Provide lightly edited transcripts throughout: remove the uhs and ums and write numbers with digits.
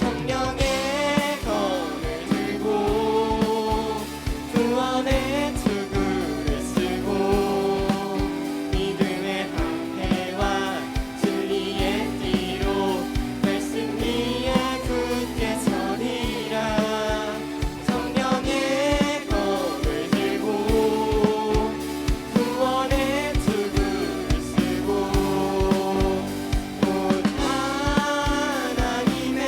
성령의 검을 들고 구원의 투구를 쓰고 믿음의 방패와 진리의 띠로 말씀 위에 굳게 서리라. 성령의 검을 들고 구원의 투구를 쓰고 곧 하나님의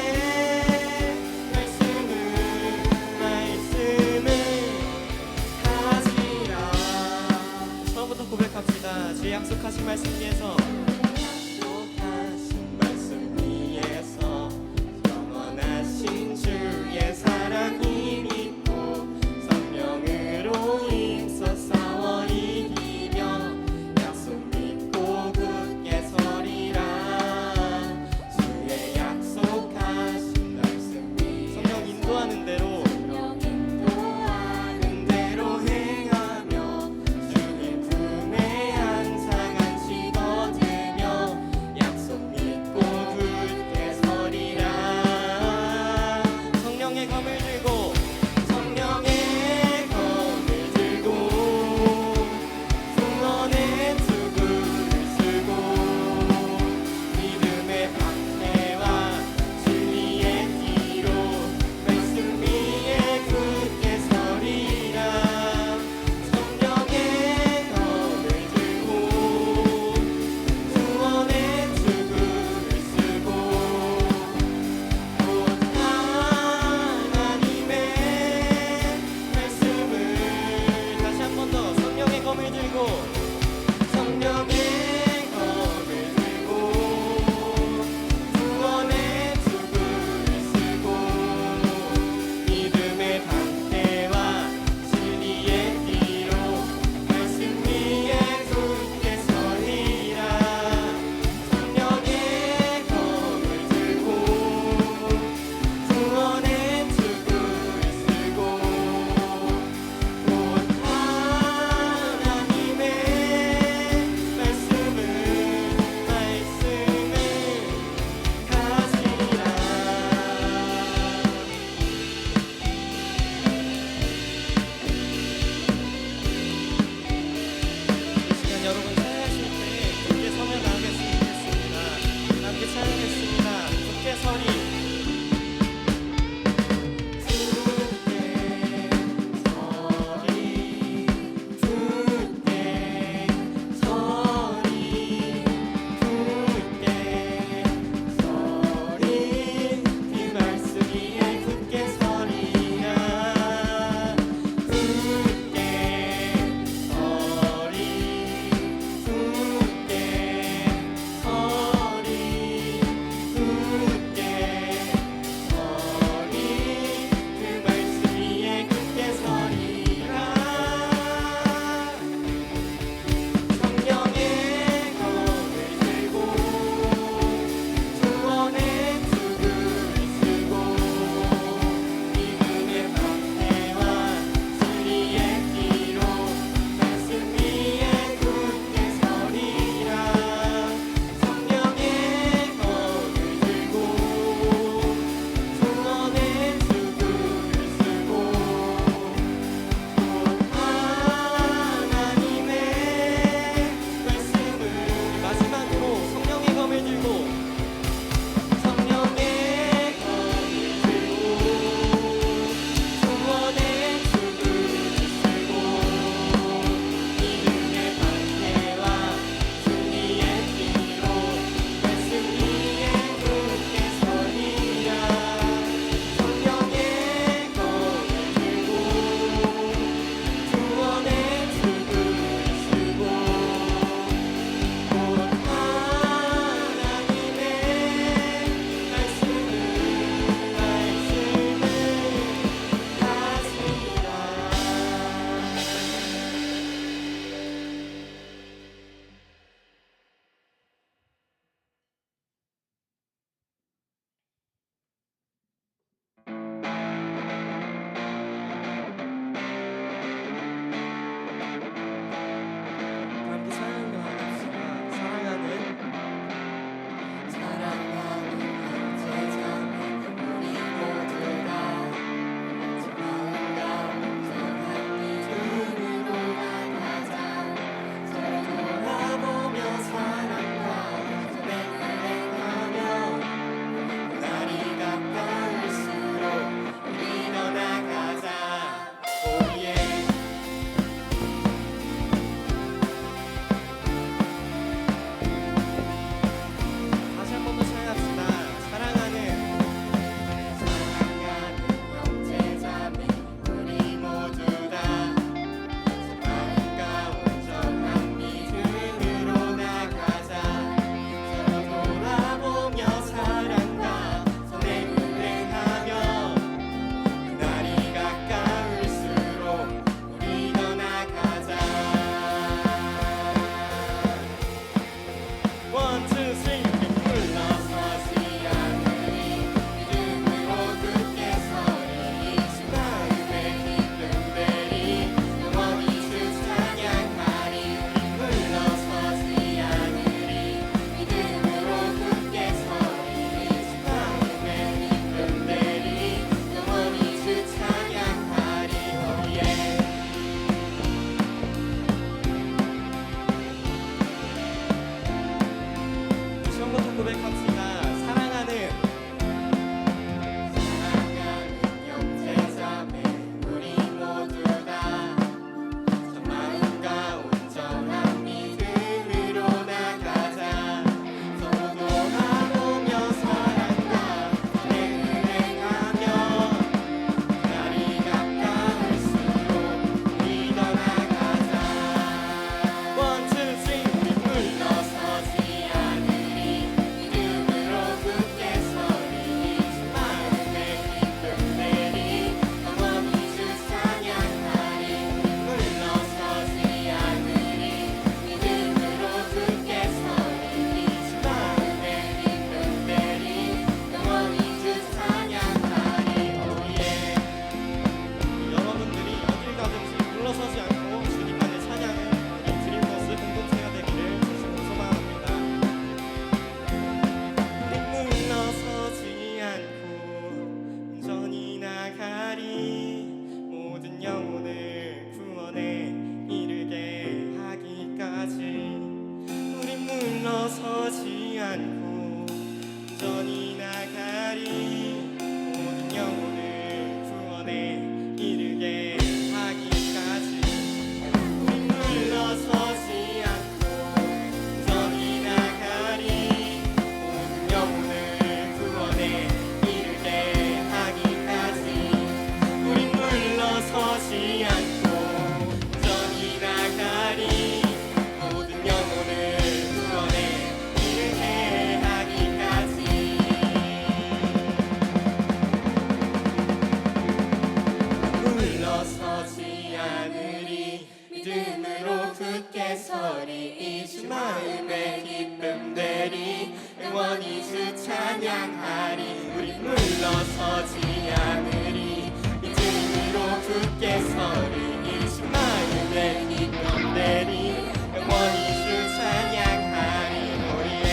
물러서지 않으리 믿음으로 굳게 서리 이신 마음에 기쁨되리 영원히 주 찬양하리 우리의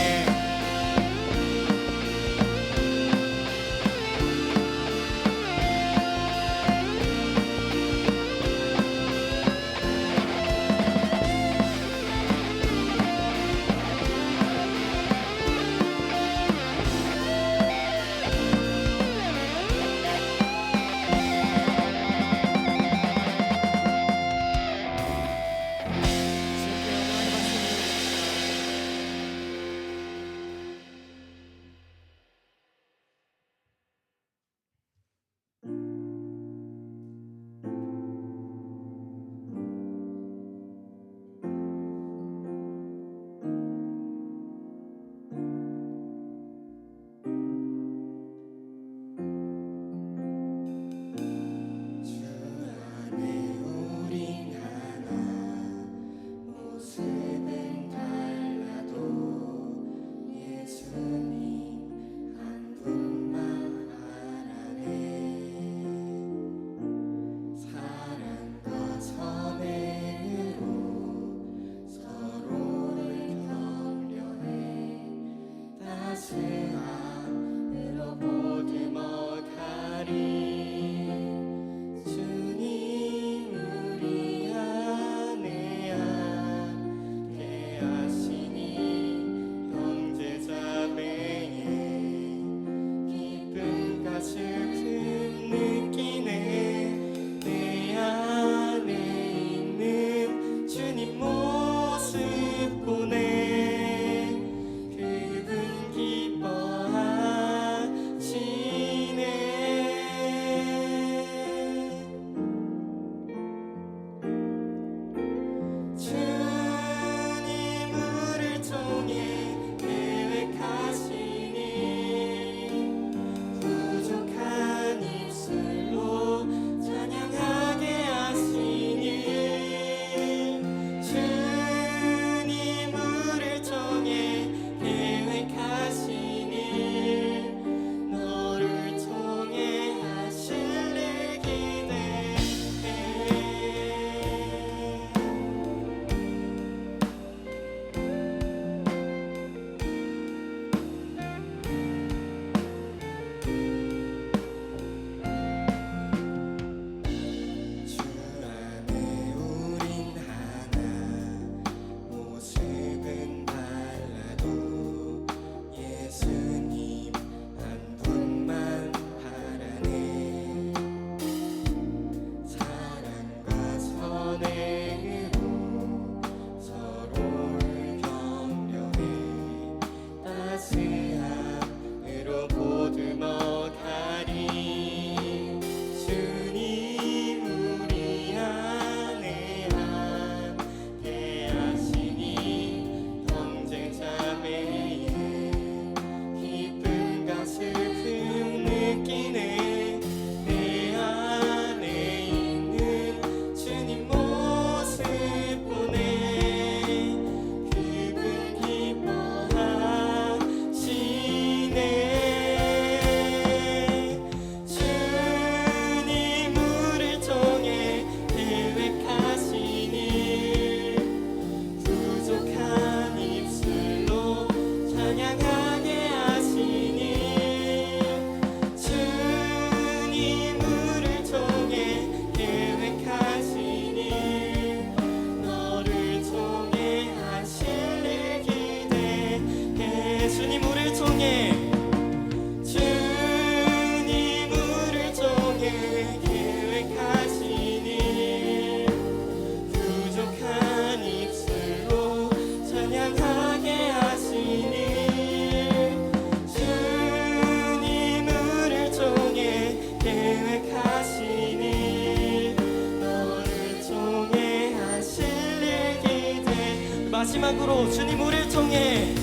마지막으로 주님 우리를 통해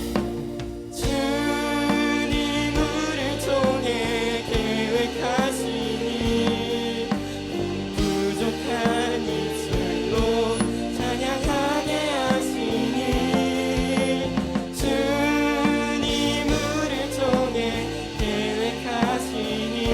주님 우리를 통해 계획하시니 부족한 입술로 찬양하게 하시니 주님 우리를 통해 계획하시니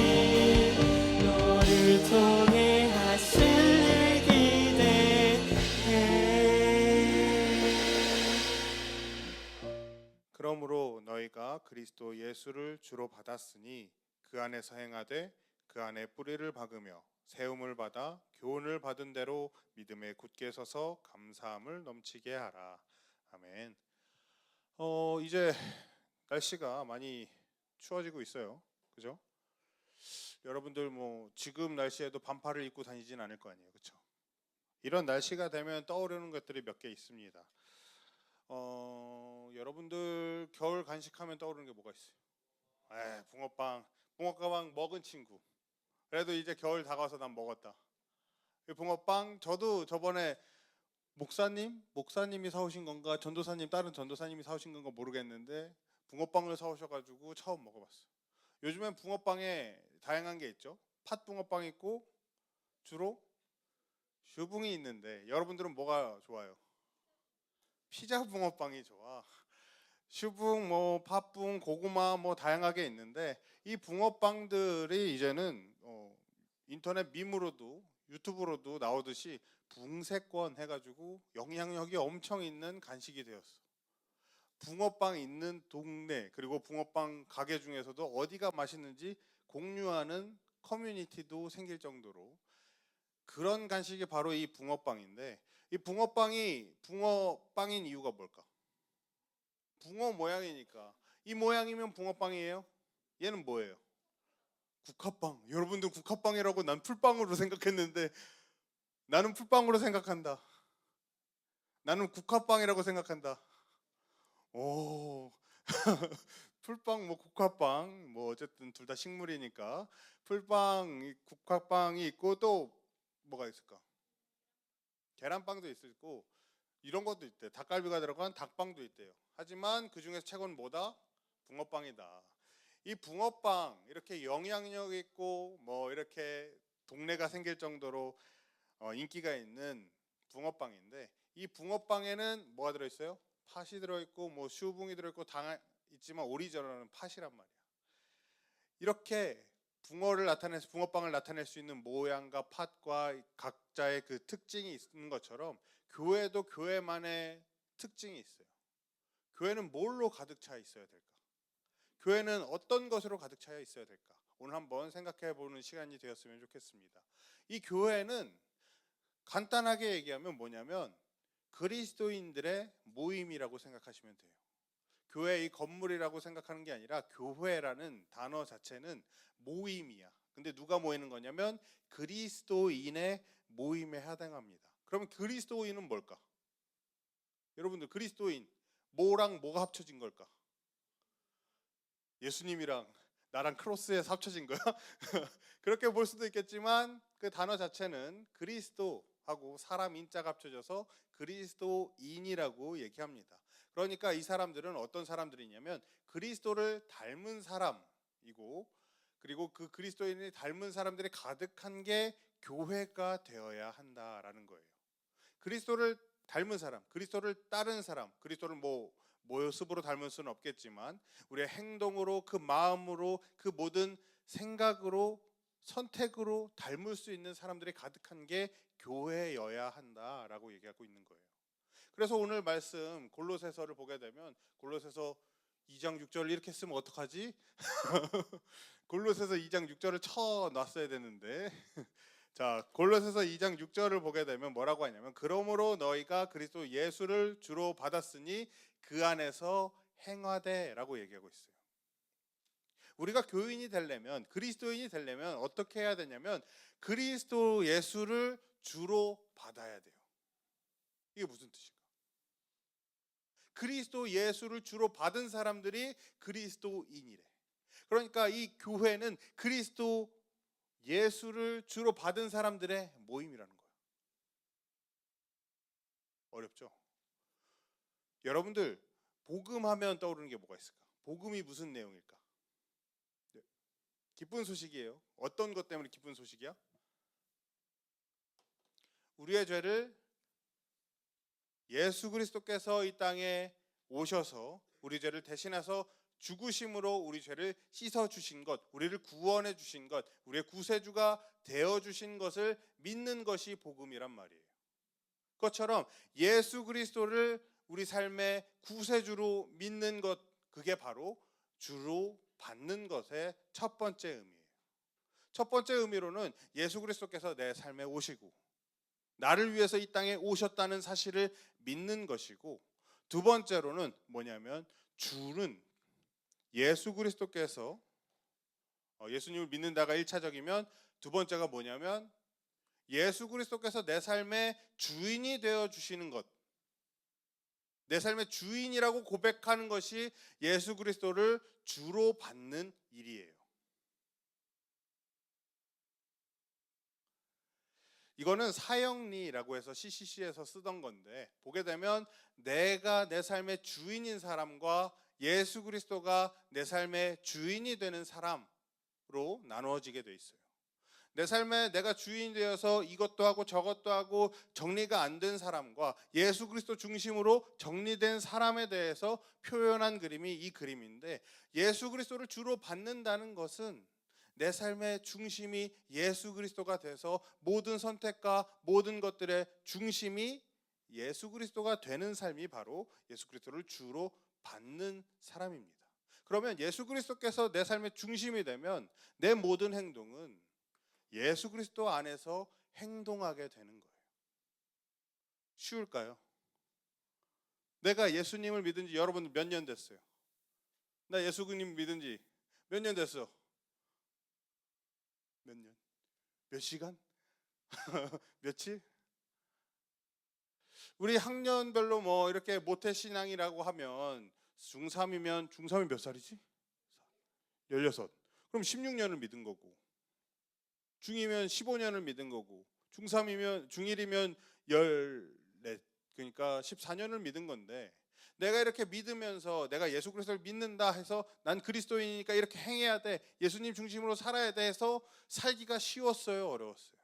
그리스도 예수를 주로 받았으니 그 안에서 행하되 그 안에 뿌리를 박으며 세움을 받아 교훈을 받은 대로 믿음에 굳게 서서 감사함을 넘치게 하라. 아멘. 이제 날씨가 많이 추워지고 있어요. 그죠? 여러분들 뭐 지금 날씨에도 반팔을 입고 다니진 않을 거 아니에요. 그렇죠? 이런 날씨가 되면 떠오르는 것들이 몇 개 있습니다. 여러분들 겨울 간식하면 떠오르는 게 뭐가 있어요? 붕어빵 먹은 친구. 그래도 이제 겨울 다가와서 난 먹었다. 이 붕어빵 저도 저번에 목사님이 사오신 건가 다른 전도사님이 사오신 건가 모르겠는데 붕어빵을 사오셔가지고 처음 먹어봤어요. 요즘엔 붕어빵에 다양한 게 있죠. 팥 붕어빵 있고 주로 슈붕이 있는데 여러분들은 뭐가 좋아요? 피자 붕어빵이 좋아. 슈붕, 뭐 팥붕, 고구마 뭐 다양하게 있는데 이 붕어빵들이 이제는 인터넷 밈으로도 유튜브로도 나오듯이 붕세권 해가지고 영향력이 엄청 있는 간식이 되었어. 붕어빵 있는 동네 그리고 붕어빵 가게 중에서도 어디가 맛있는지 공유하는 커뮤니티도 생길 정도로 그런 간식이 바로 이 붕어빵인데 이 붕어빵이 붕어빵인 이유가 뭘까? 붕어 모양이니까. 이 모양이면 붕어빵이에요? 얘는 뭐예요? 국화빵. 여러분들 국화빵이라고 난 풀빵으로 생각했는데 나는 풀빵으로 생각한다. 나는 국화빵이라고 생각한다. 오. 풀빵 뭐 국화빵 뭐 어쨌든 둘 다 식물이니까 풀빵, 국화빵이 있고 또 뭐가 있을까? 계란빵도 있을 거고 이런 것도 있대. 닭갈비가 들어간 닭빵도 있대요. 하지만 그 중에서 최고는 뭐다? 붕어빵이다. 이 붕어빵 이렇게 영향력 있고 뭐 이렇게 동네가 생길 정도로 인기가 있는 붕어빵인데 이 붕어빵에는 뭐가 들어있어요? 팥이 들어있고 뭐 슈붕이 들어있고 당 있지만 오리지널은 팥이란 말이야. 이렇게 붕어빵을 나타낼 수 있는 모양과 팥과 각자의 그 특징이 있는 것처럼 교회도 교회만의 특징이 있어요. 교회는 뭘로 가득 차 있어야 될까? 교회는 어떤 것으로 가득 차 있어야 될까? 오늘 한번 생각해 보는 시간이 되었으면 좋겠습니다. 이 교회는 간단하게 얘기하면 뭐냐면 그리스도인들의 모임이라고 생각하시면 돼요. 교회 이 건물이라고 생각하는 게 아니라 교회라는 단어 자체는 모임이야. 근데 누가 모이는 거냐면 그리스도인의 모임에 해당합니다. 그러면 그리스도인은 뭘까? 여러분들 그리스도인 뭐랑 뭐가 합쳐진 걸까? 예수님이랑 나랑 크로스에서 합쳐진 거야? 그렇게 볼 수도 있겠지만 그 단어 자체는 그리스도하고 사람 인자가 합쳐져서 그리스도인이라고 얘기합니다. 그러니까 이 사람들은 어떤 사람들이냐면 그리스도를 닮은 사람이고 그리고 그 그리스도인이 닮은 사람들이 가득한 게 교회가 되어야 한다라는 거예요. 그리스도를 닮은 사람, 그리스도를 따른 사람, 그리스도를 뭐 모습으로 닮을 수는 없겠지만 우리의 행동으로 그 마음으로 그 모든 생각으로 선택으로 닮을 수 있는 사람들이 가득한 게 교회여야 한다라고 얘기하고 있는 거예요. 그래서 오늘 말씀 골로새서를 보게 되면 골로새서 2장 6절을 이렇게 쓰면 어떡하지? 골로새서 2장 6절을 쳐놨어야 되는데 자, 골로새서 2장 6절을 보게 되면 뭐라고 하냐면 그러므로 너희가 그리스도 예수를 주로 받았으니 그 안에서 행하되라고 얘기하고 있어요. 우리가 교인이 되려면 그리스도인이 되려면 어떻게 해야 되냐면 그리스도 예수를 주로 받아야 돼요. 이게 무슨 뜻일까? 그리스도 예수를 주로 받은 사람들이 그리스도인이래. 그러니까 이 교회는 그리스도 예수를 주로 받은 사람들의 모임이라는 거예요. 어렵죠? 여러분들 복음하면 떠오르는 게 뭐가 있을까? 복음이 무슨 내용일까? 네. 기쁜 소식이에요. 어떤 것 때문에 기쁜 소식이야? 우리의 죄를 예수 그리스도께서 이 땅에 오셔서 우리 죄를 대신해서 죽으심으로 우리 죄를 씻어 주신 것, 우리를 구원해 주신 것, 우리의 구세주가 되어 주신 것을 믿는 것이 복음이란 말이에요. 그것처럼 예수 그리스도를 우리 삶의 구세주로 믿는 것, 그게 바로 주로 받는 것의 첫 번째 의미예요. 첫 번째 의미로는 예수 그리스도께서 내 삶에 오시고 나를 위해서 이 땅에 오셨다는 사실을 믿는 것이고, 두 번째로는 뭐냐면 주는 예수 그리스도께서 예수님을 믿는다가 1차적이면, 두 번째가 뭐냐면 예수 그리스도께서 내 삶의 주인이 되어 주시는 것, 내 삶의 주인이라고 고백하는 것이 예수 그리스도를 주로 받는 일이에요. 이거는 사형리라고 해서 CCC에서 쓰던 건데, 보게 되면 내가 내 삶의 주인인 사람과 예수 그리스도가 내 삶의 주인이 되는 사람으로 나누어지게 돼 있어요. 내 삶에 내가 주인이 되어서 이것도 하고 저것도 하고 정리가 안 된 사람과 예수 그리스도 중심으로 정리된 사람에 대해서 표현한 그림이 이 그림인데, 예수 그리스도를 주로 받는다는 것은 내 삶의 중심이 예수 그리스도가 돼서 모든 선택과 모든 것들의 중심이 예수 그리스도가 되는 삶이 바로 예수 그리스도를 주로 받는 사람입니다. 그러면 예수 그리스도께서 내 삶의 중심이 되면 내 모든 행동은 예수 그리스도 안에서 행동하게 되는 거예요. 쉬울까요? 내가 예수님을 믿은 지 여러분 몇 년 됐어요? 나 예수님 믿은 지 몇 년 됐어? 몇 년? 몇 시간? 며칠? 우리 학년별로 뭐 이렇게 모태신앙이라고 하면 중3이면 중3이 몇 살이지? 16. 그럼 16년을 믿은 거고, 중2면 15년을 믿은 거고, 중3이면 중1이면 14, 그러니까 14년을 믿은 건데, 내가 이렇게 믿으면서 내가 예수 그리스도를 믿는다 해서 난 그리스도인이니까 이렇게 행해야 돼, 예수님 중심으로 살아야 돼 해서 살기가 쉬웠어요, 어려웠어요?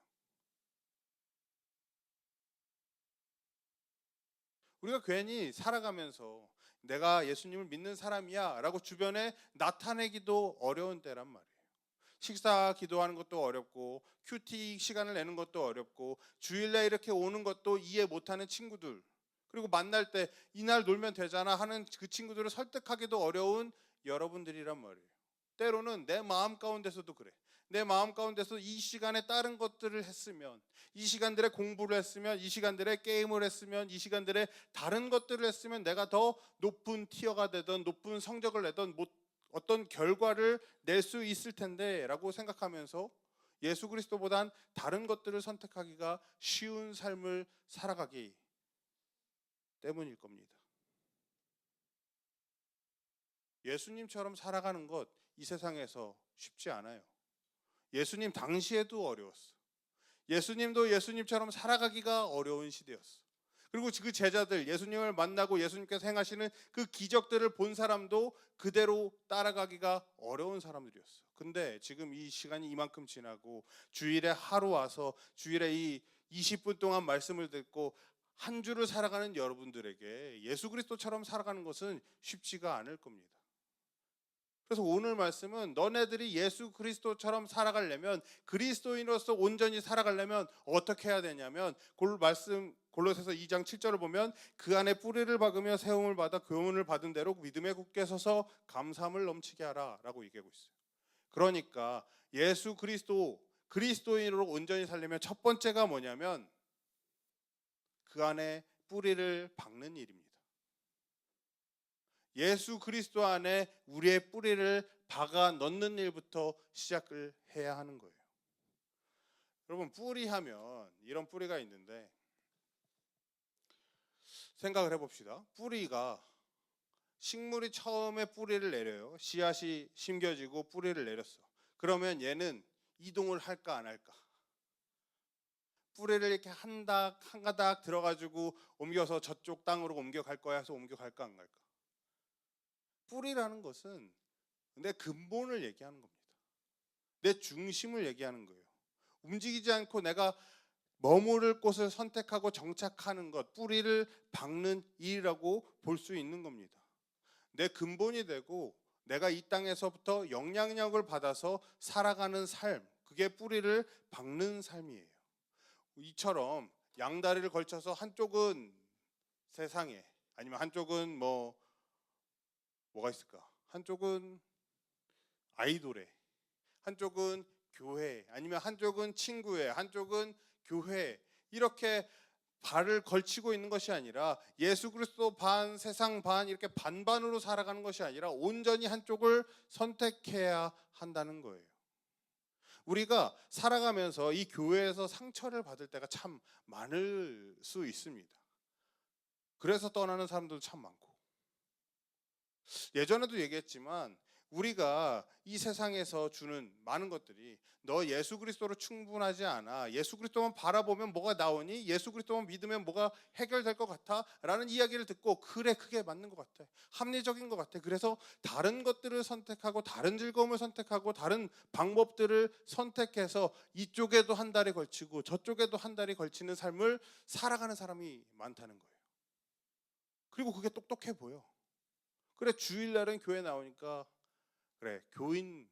우리가 괜히 살아가면서 내가 예수님을 믿는 사람이야 라고 주변에 나타내기도 어려운 때란 말이에요. 식사 기도하는 것도 어렵고, 큐티 시간을 내는 것도 어렵고, 주일날 이렇게 오는 것도 이해 못하는 친구들, 그리고 만날 때 이날 놀면 되잖아 하는 그 친구들을 설득하기도 어려운 여러분들이란 말이에요. 때로는 내 마음 가운데서도 그래. 내 마음 가운데서 이 시간에 다른 것들을 했으면, 이 시간들에 공부를 했으면, 이 시간들에 게임을 했으면, 이 시간들에 다른 것들을 했으면 내가 더 높은 티어가 되던 높은 성적을 내던 어떤 결과를 낼 수 있을 텐데 라고 생각하면서 예수 그리스도보단 다른 것들을 선택하기가 쉬운 삶을 살아가기 때문일 겁니다. 예수님처럼 살아가는 것 이 세상에서 쉽지 않아요. 예수님 당시에도 어려웠어. 예수님도 예수님처럼 살아가기가 어려운 시대였어. 그리고 그 제자들, 예수님을 만나고 예수님께서 행하시는 그 기적들을 본 사람도 그대로 따라가기가 어려운 사람들이었어. 근데 지금 이 시간이 이만큼 지나고 주일에 하루 와서 주일에 이 20분 동안 말씀을 듣고 한 주를 살아가는 여러분들에게 예수 그리스도처럼 살아가는 것은 쉽지가 않을 겁니다. 그래서 오늘 말씀은 너네들이 예수 그리스도처럼 살아가려면, 그리스도인으로서 온전히 살아가려면 어떻게 해야 되냐면, 골로새서 2장 7절을 보면 그 안에 뿌리를 박으며 세움을 받아 교훈을 받은 대로 믿음에 굳게 서서 감사함을 넘치게 하라 라고 얘기하고 있어요. 그러니까 예수 그리스도인으로 온전히 살려면 첫 번째가 뭐냐면 그 안에 뿌리를 박는 일입니다. 예수 그리스도 안에 우리의 뿌리를 박아 넣는 일부터 시작을 해야 하는 거예요. 여러분, 뿌리 하면 이런 뿌리가 있는데 생각을 해봅시다. 뿌리가, 식물이 처음에 뿌리를 내려요. 씨앗이 심겨지고 뿌리를 내렸어. 그러면 얘는 이동을 할까 안 할까? 뿌리를 이렇게 한 가닥 들어가지고 옮겨서 저쪽 땅으로 옮겨갈 거야 해서 옮겨갈까 안 갈까? 뿌리라는 것은 내 근본을 얘기하는 겁니다. 내 중심을 얘기하는 거예요. 움직이지 않고 내가 머무를 곳을 선택하고 정착하는 것, 뿌리를 박는 일이라고 볼 수 있는 겁니다. 내 근본이 되고 내가 이 땅에서부터 영향력을 받아서 살아가는 삶, 그게 뿌리를 박는 삶이에요. 이처럼 양다리를 걸쳐서 한쪽은 세상에, 아니면 한쪽은 뭐가 있을까? 한쪽은 아이돌에, 한쪽은 교회, 아니면 한쪽은 친구회, 한쪽은 교회, 이렇게 발을 걸치고 있는 것이 아니라 예수 그리스도 반, 세상 반, 이렇게 반반으로 살아가는 것이 아니라 온전히 한쪽을 선택해야 한다는 거예요. 우리가 살아가면서 이 교회에서 상처를 받을 때가 참 많을 수 있습니다. 그래서 떠나는 사람들도 참 많고, 예전에도 얘기했지만 우리가 이 세상에서 주는 많은 것들이 너 예수 그리스도로 충분하지 않아, 예수 그리스도만 바라보면 뭐가 나오니, 예수 그리스도만 믿으면 뭐가 해결될 것 같아 라는 이야기를 듣고, 그래 그게 맞는 것 같아, 합리적인 것 같아, 그래서 다른 것들을 선택하고 다른 즐거움을 선택하고 다른 방법들을 선택해서 이쪽에도 한 달에 걸치고 저쪽에도 한 달에 걸치는 삶을 살아가는 사람이 많다는 거예요. 그리고 그게 똑똑해 보여. 그래, 주일날은 교회 나오니까 그래, 교인,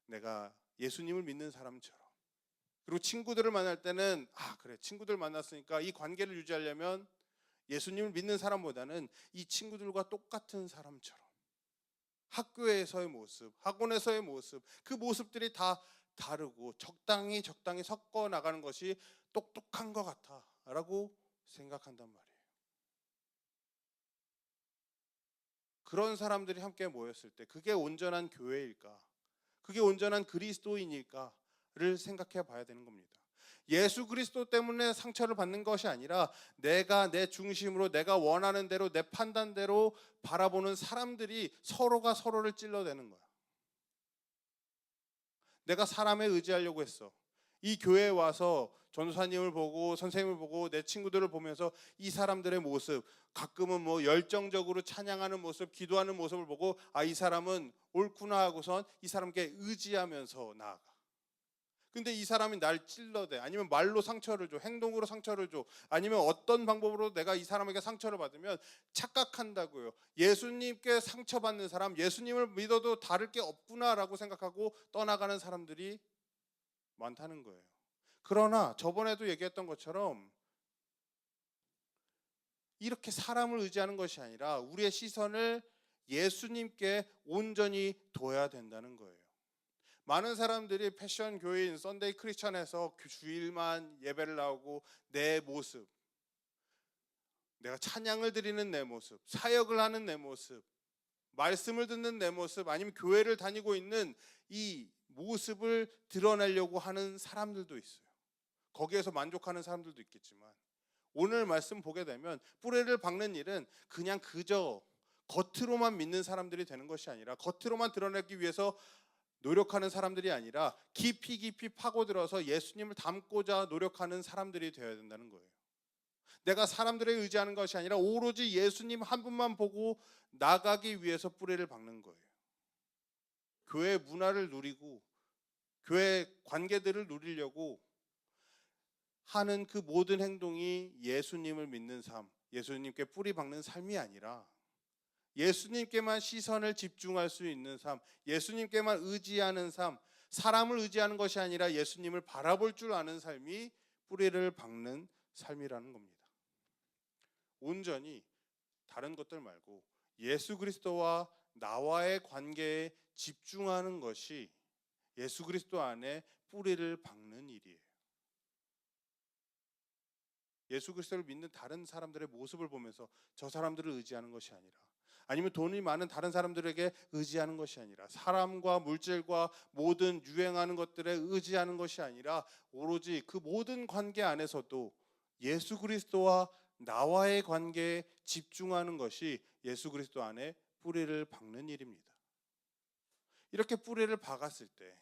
내가 예수님을 믿는 사람처럼. 그리고 친구들을 만날 때는 그래, 친구들 만났으니까 이 관계를 유지하려면 예수님을 믿는 사람보다는 이 친구들과 똑같은 사람처럼, 학교에서의 모습, 학원에서의 모습, 그 모습들이 다 다르고 적당히 섞어 나가는 것이 똑똑한 것 같아 라고 생각한단 말이에요. 그런 사람들이 함께 모였을 때 그게 온전한 교회일까? 그게 온전한 그리스도인일까를 생각해 봐야 되는 겁니다. 예수 그리스도 때문에 상처를 받는 것이 아니라 내가 내 중심으로, 내가 원하는 대로, 내 판단대로 바라보는 사람들이 서로가 서로를 찔러대는 거야. 내가 사람에 의지하려고 했어. 이 교회에 와서 전도사님을 보고 선생님을 보고 내 친구들을 보면서 이 사람들의 모습, 가끔은 뭐 열정적으로 찬양하는 모습, 기도하는 모습을 보고 이 사람은 옳구나 하고선 이 사람께 의지하면서 나아가. 근데 이 사람이 날 찔러대, 아니면 말로 상처를 줘, 행동으로 상처를 줘, 아니면 어떤 방법으로 내가 이 사람에게 상처를 받으면 착각한다고요. 예수님께 상처받는 사람, 예수님을 믿어도 다를 게 없구나라고 생각하고 떠나가는 사람들이 많다는 거예요. 그러나 저번에도 얘기했던 것처럼 이렇게 사람을 의지하는 것이 아니라 우리의 시선을 예수님께 온전히 둬야 된다는 거예요. 많은 사람들이 패션 교인, 썬데이 크리스천에서 주일만 예배를 나오고 내 모습, 내가 찬양을 드리는 내 모습, 사역을 하는 내 모습, 말씀을 듣는 내 모습, 아니면 교회를 다니고 있는 이 모습을 드러내려고 하는 사람들도 있어요. 거기에서 만족하는 사람들도 있겠지만, 오늘 말씀 보게 되면 뿌리를 박는 일은 그냥 그저 겉으로만 믿는 사람들이 되는 것이 아니라, 겉으로만 드러내기 위해서 노력하는 사람들이 아니라 깊이 파고들어서 예수님을 닮고자 노력하는 사람들이 되어야 된다는 거예요. 내가 사람들에 의지하는 것이 아니라 오로지 예수님 한 분만 보고 나가기 위해서 뿌리를 박는 거예요. 교회 문화를 누리고 교회 관계들을 누리려고 하는 그 모든 행동이 예수님을 믿는 삶, 예수님께 뿌리 박는 삶이 아니라 예수님께만 시선을 집중할 수 있는 삶, 예수님께만 의지하는 삶, 사람을 의지하는 것이 아니라 예수님을 바라볼 줄 아는 삶이 뿌리를 박는 삶이라는 겁니다. 온전히 다른 것들 말고 예수 그리스도와 나와의 관계에 집중하는 것이 예수 그리스도 안에 뿌리를 박는 일이에요. 예수 그리스도를 믿는 다른 사람들의 모습을 보면서 저 사람들을 의지하는 것이 아니라, 아니면 돈이 많은 다른 사람들에게 의지하는 것이 아니라, 사람과 물질과 모든 유행하는 것들에 의지하는 것이 아니라 오로지 그 모든 관계 안에서도 예수 그리스도와 나와의 관계에 집중하는 것이 예수 그리스도 안에 뿌리를 박는 일입니다. 이렇게 뿌리를 박았을 때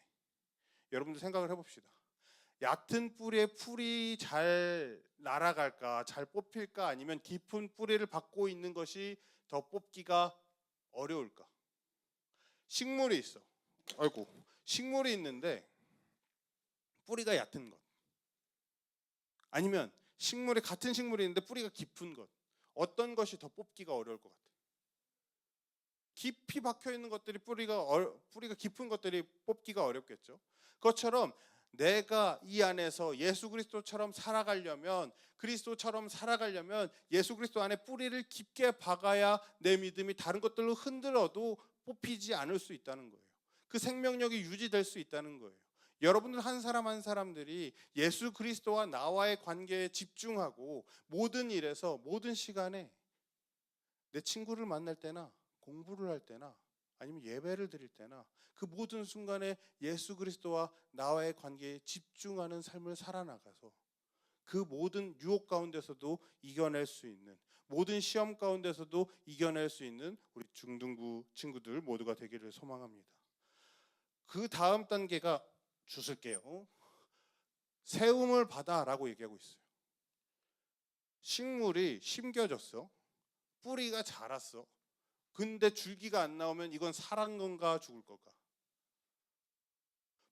여러분들 생각을 해봅시다. 얕은 뿌리에 풀이 잘 날아갈까, 잘 뽑힐까, 아니면 깊은 뿌리를 박고 있는 것이 더 뽑기가 어려울까? 식물이 있어. 식물이 있는데 뿌리가 얕은 것, 아니면 같은 식물이 있는데 뿌리가 깊은 것, 어떤 것이 더 뽑기가 어려울 것 같아요? 깊이 박혀 있는 것들이 뿌리가 깊은 것들이 뽑기가 어렵겠죠. 그것처럼 내가 이 안에서 예수 그리스도처럼 살아가려면, 그리스도처럼 살아가려면 예수 그리스도 안에 뿌리를 깊게 박아야 내 믿음이 다른 것들로 흔들어도 뽑히지 않을 수 있다는 거예요. 그 생명력이 유지될 수 있다는 거예요. 여러분들 한 사람 한 사람들이 예수 그리스도와 나와의 관계에 집중하고 모든 일에서 모든 시간에 내 친구를 만날 때나 공부를 할 때나 아니면 예배를 드릴 때나 그 모든 순간에 예수 그리스도와 나와의 관계에 집중하는 삶을 살아나가서 그 모든 유혹 가운데서도 이겨낼 수 있는, 모든 시험 가운데서도 이겨낼 수 있는 우리 중등부 친구들 모두가 되기를 소망합니다. 그 다음 단계가 주술게요. 세움을 받아라고 얘기하고 있어요. 식물이 심겨졌어. 뿌리가 자랐어. 근데 줄기가 안 나오면 이건 살은 건가 죽을 건가?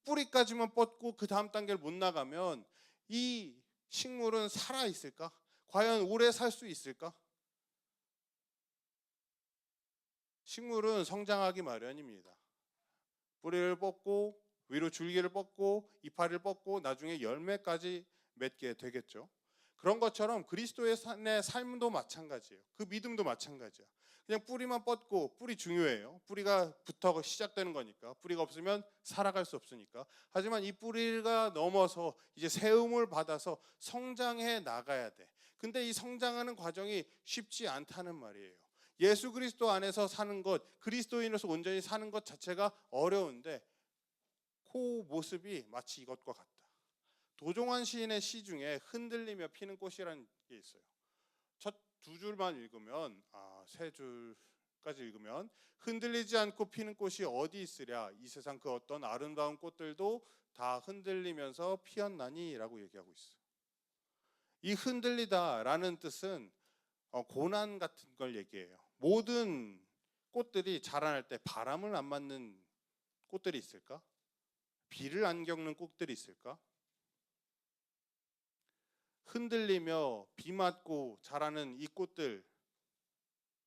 뿌리까지만 뻗고 그 다음 단계를 못 나가면 이 식물은 살아 있을까? 과연 오래 살 수 있을까? 식물은 성장하기 마련입니다. 뿌리를 뻗고 위로 줄기를 뻗고 이파리를 뻗고 나중에 열매까지 맺게 되겠죠. 그런 것처럼 그리스도의 삶도 마찬가지예요. 그 믿음도 마찬가지야. 그냥 뿌리만 뻗고, 뿌리 중요해요. 뿌리가 부터 시작되는 거니까. 뿌리가 없으면 살아갈 수 없으니까. 하지만 이 뿌리가 넘어서 이제 세움을 받아서 성장해 나가야 돼. 근데 이 성장하는 과정이 쉽지 않다는 말이에요. 예수 그리스도 안에서 사는 것, 그리스도인으로서 온전히 사는 것 자체가 어려운데 그 모습이 마치 이것과 같다. 도종환 시인의 시 중에 흔들리며 피는 꽃이라는 게 있어요. 첫 두 줄만 읽으면, 세 줄까지 읽으면, 흔들리지 않고 피는 꽃이 어디 있으랴, 이 세상 그 어떤 아름다운 꽃들도 다 흔들리면서 피었나니 라고 얘기하고 있어요. 이 흔들리다라는 뜻은 고난 같은 걸 얘기해요. 모든 꽃들이 자라날 때 바람을 안 맞는 꽃들이 있을까? 비를 안 겪는 꽃들이 있을까? 흔들리며 비 맞고 자라는 이 꽃들,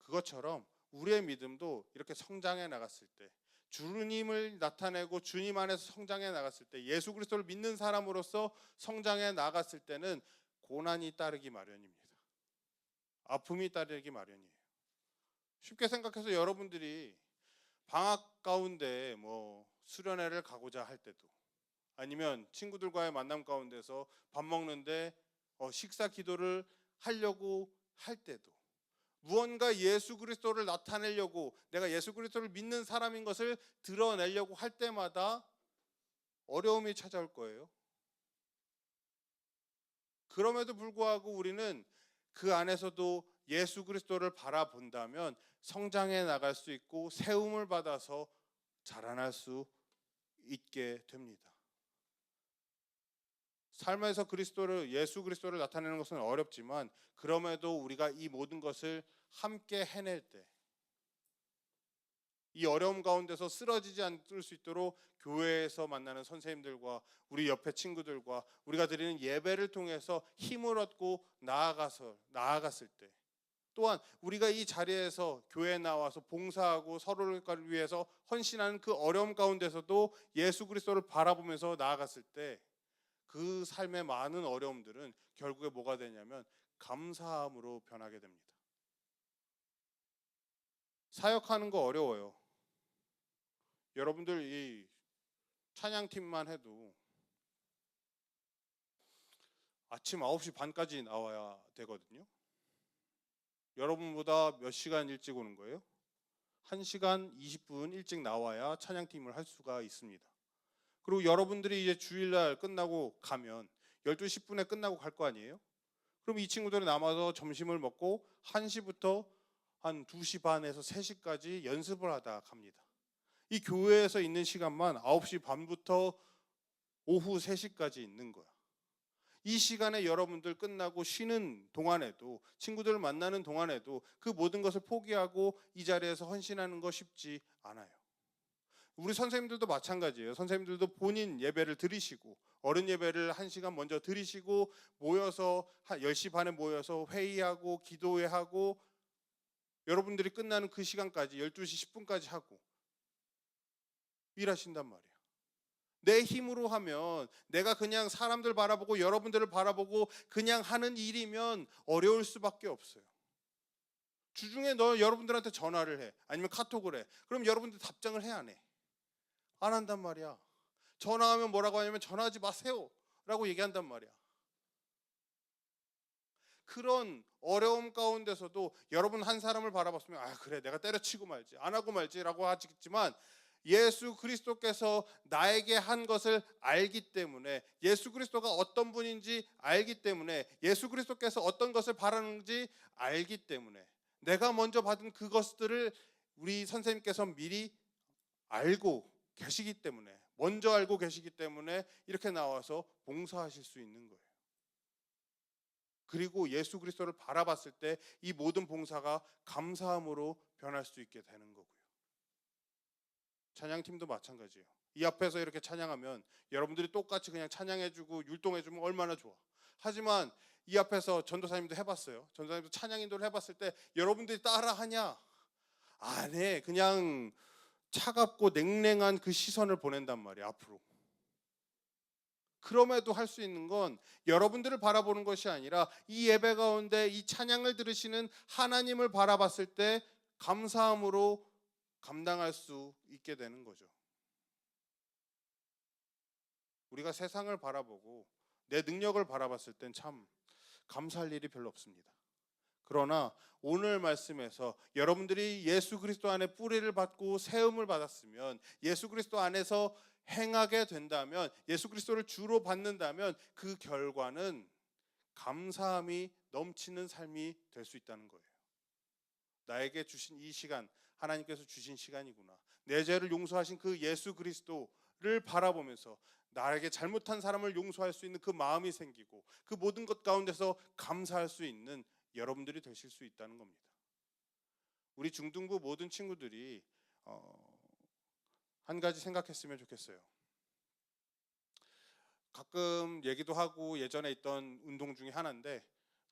그것처럼 우리의 믿음도 이렇게 성장해 나갔을 때, 주님을 나타내고 주님 안에서 성장해 나갔을 때, 예수 그리스도를 믿는 사람으로서 성장해 나갔을 때는 고난이 따르기 마련입니다. 아픔이 따르기 마련이에요. 쉽게 생각해서 여러분들이 방학 가운데 수련회를 가고자 할 때도, 아니면 친구들과의 만남 가운데서 밥 먹는데 식사 기도를 하려고 할 때도, 무언가 예수 그리스도를 나타내려고, 내가 예수 그리스도를 믿는 사람인 것을 드러내려고 할 때마다 어려움이 찾아올 거예요. 그럼에도 불구하고 우리는 그 안에서도 예수 그리스도를 바라본다면 성장해 나갈 수 있고 세움을 받아서 자라날 수 있게 됩니다. 삶에서 예수 그리스도를 나타내는 것은 어렵지만, 그럼에도 우리가 이 모든 것을 함께 해낼 때, 이 어려움 가운데서 쓰러지지 않을 수 있도록 교회에서 만나는 선생님들과 우리 옆에 친구들과 우리가 드리는 예배를 통해서 힘을 얻고 나아갔을 때, 또한 우리가 이 자리에서 교회에 나와서 봉사하고 서로를 위해서 헌신하는 그 어려움 가운데서도 예수 그리스도를 바라보면서 나아갔을 때, 그 삶의 많은 어려움들은 결국에 뭐가 되냐면 감사함으로 변하게 됩니다. 사역하는 거 어려워요. 여러분들 이 찬양팀만 해도 아침 9시 반까지 나와야 되거든요. 여러분보다 몇 시간 일찍 오는 거예요? 1시간 20분 일찍 나와야 찬양팀을 할 수가 있습니다. 그리고 여러분들이 이제 주일날 끝나고 가면 12시 10분에 끝나고 갈 거 아니에요? 그럼 이 친구들이 남아서 점심을 먹고 1시부터 한 2시 반에서 3시까지 연습을 하다 갑니다. 이 교회에서 있는 시간만 9시 반부터 오후 3시까지 있는 거야. 이 시간에 여러분들 끝나고 쉬는 동안에도, 친구들을 만나는 동안에도 그 모든 것을 포기하고 이 자리에서 헌신하는 거 쉽지 않아요. 우리 선생님들도 마찬가지예요. 선생님들도 본인 예배를 드리시고, 어른 예배를 1시간 먼저 드리시고, 모여서 한 10시 반에 모여서 회의하고 기도회하고, 여러분들이 끝나는 그 시간까지 12시 10분까지 하고 일하신단 말이에요. 내 힘으로 하면, 내가 그냥 사람들 바라보고 여러분들을 바라보고 그냥 하는 일이면 어려울 수밖에 없어요. 주중에 여러분들한테 전화를 해. 아니면 카톡을 해. 그럼 여러분들 답장을 해, 안 해? 안 한단 말이야. 전화하면 뭐라고 하냐면 전화하지 마세요 라고 얘기한단 말이야. 그런 어려움 가운데서도 여러분 한 사람을 바라봤으면 아 그래 내가 때려치고 말지 안 하고 말지라고 하겠지만, 예수 그리스도께서 나에게 한 것을 알기 때문에, 예수 그리스도가 어떤 분인지 알기 때문에, 예수 그리스도께서 어떤 것을 바라는지 알기 때문에, 내가 먼저 받은 그것들을 우리 선생님께서 미리 알고 계시기 때문에, 먼저 알고 계시기 때문에 이렇게 나와서 봉사하실 수 있는 거예요. 그리고 예수 그리스도를 바라봤을 때 이 모든 봉사가 감사함으로 변할 수 있게 되는 거고요. 찬양팀도 마찬가지예요. 이 앞에서 이렇게 찬양하면 여러분들이 똑같이 그냥 찬양해주고 율동해주면 얼마나 좋아. 하지만 이 앞에서 전도사님도 해봤어요. 전도사님도 찬양 인도를 해봤을 때 여러분들이 따라하냐? 안 해. 그냥 차갑고 냉랭한 그 시선을 보낸단 말이야, 앞으로. 그럼에도 할 수 있는 건 여러분들을 바라보는 것이 아니라 이 예배 가운데 이 찬양을 들으시는 하나님을 바라봤을 때 감사함으로 감당할 수 있게 되는 거죠. 우리가 세상을 바라보고 내 능력을 바라봤을 땐 참 감사할 일이 별로 없습니다. 그러나 오늘 말씀에서 여러분들이 예수 그리스도 안에 뿌리를 받고 세움을 받았으면, 예수 그리스도 안에서 행하게 된다면, 예수 그리스도를 주로 받는다면 그 결과는 감사함이 넘치는 삶이 될 수 있다는 거예요. 나에게 주신 이 시간, 하나님께서 주신 시간이구나. 내 죄를 용서하신 그 예수 그리스도를 바라보면서 나에게 잘못한 사람을 용서할 수 있는 그 마음이 생기고, 그 모든 것 가운데서 감사할 수 있는 여러분들이 되실 수 있다는 겁니다. 우리 중등부 모든 친구들이 한 가지 생각했으면 좋겠어요. 가끔 얘기도 하고 예전에 있던 운동 중에 하나인데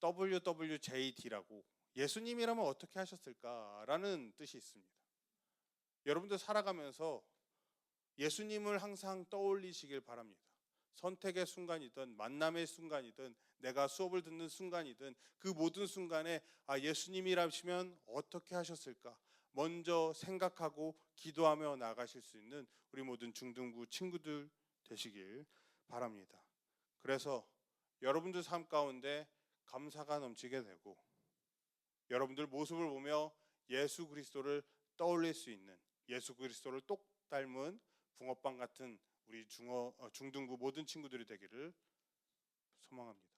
WWJD라고, 예수님이라면 어떻게 하셨을까라는 뜻이 있습니다. 여러분들 살아가면서 예수님을 항상 떠올리시길 바랍니다. 선택의 순간이든 만남의 순간이든 내가 수업을 듣는 순간이든 그 모든 순간에 예수님이라시면 어떻게 하셨을까 먼저 생각하고 기도하며 나가실 수 있는 우리 모든 중등부 친구들 되시길 바랍니다. 그래서 여러분들 삶 가운데 감사가 넘치게 되고, 여러분들 모습을 보며 예수 그리스도를 떠올릴 수 있는, 예수 그리스도를 똑 닮은 붕어빵 같은 우리 중등부 모든 친구들이 되기를 소망합니다.